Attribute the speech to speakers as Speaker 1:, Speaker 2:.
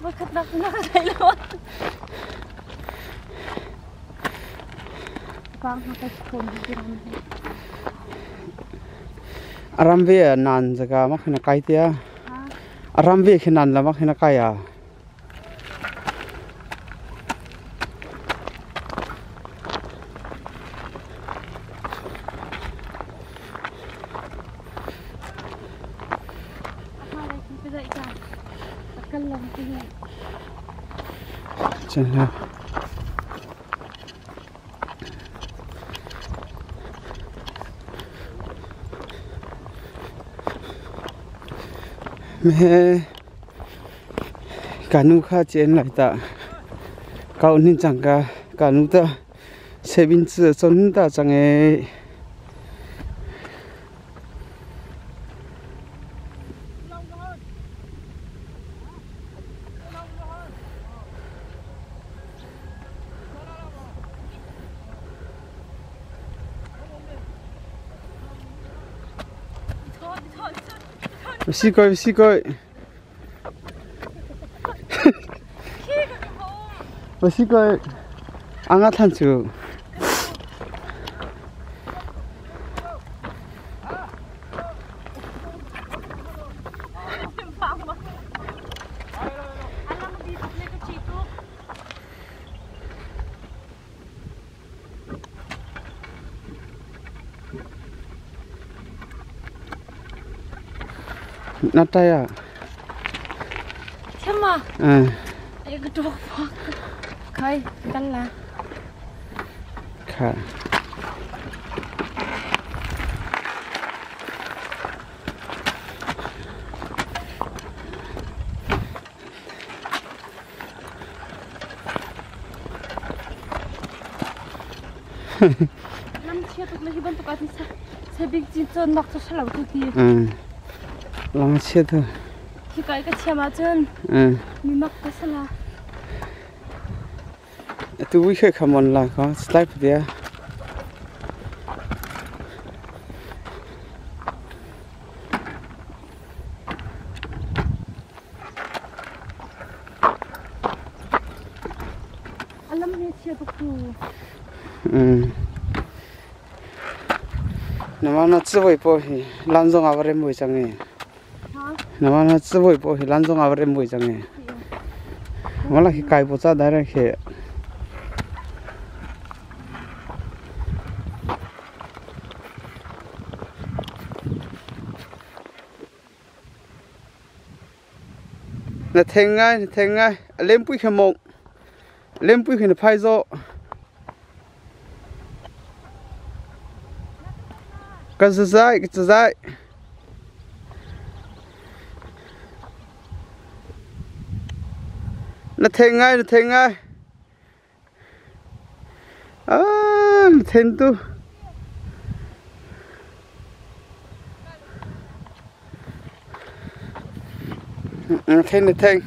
Speaker 1: Magkatnak na nakakailawan. Bang nakasipon dito.
Speaker 2: Arambe nan jaga makhina kaitia. Arambe khinan la makhina kaya. Chana. Mẹ cả nu kha chen lại ta cậu nên chẳng cả nu ta xe bin chưa chân ta chẳng ấy xí coi xí coi ăn ăn than chưa Nataya.
Speaker 1: Siapa? Ayo kedua pak. Kai, kan lah.
Speaker 2: Kha.
Speaker 1: Nam siapa tu lagi bantu kati saya bikin cincin nak tu salah tu dia.
Speaker 2: Lang chết thôi.
Speaker 1: Thì cái chém chân. Mình mắc cái sao?
Speaker 2: Tu vui khơi khăm on là có slide dia.
Speaker 1: Alam ni siapa tu?
Speaker 2: Nama nó chưa vậy po hi lan dong avare mui chang e. Nama nó chưa vậy po hi lan dong avare mui chang e. Mala ki kai po cha dai khe. Na theng ngai lem pui khamong. Lem pui khine phai zo. Cái dây nó thèn ngay thèn tu thèn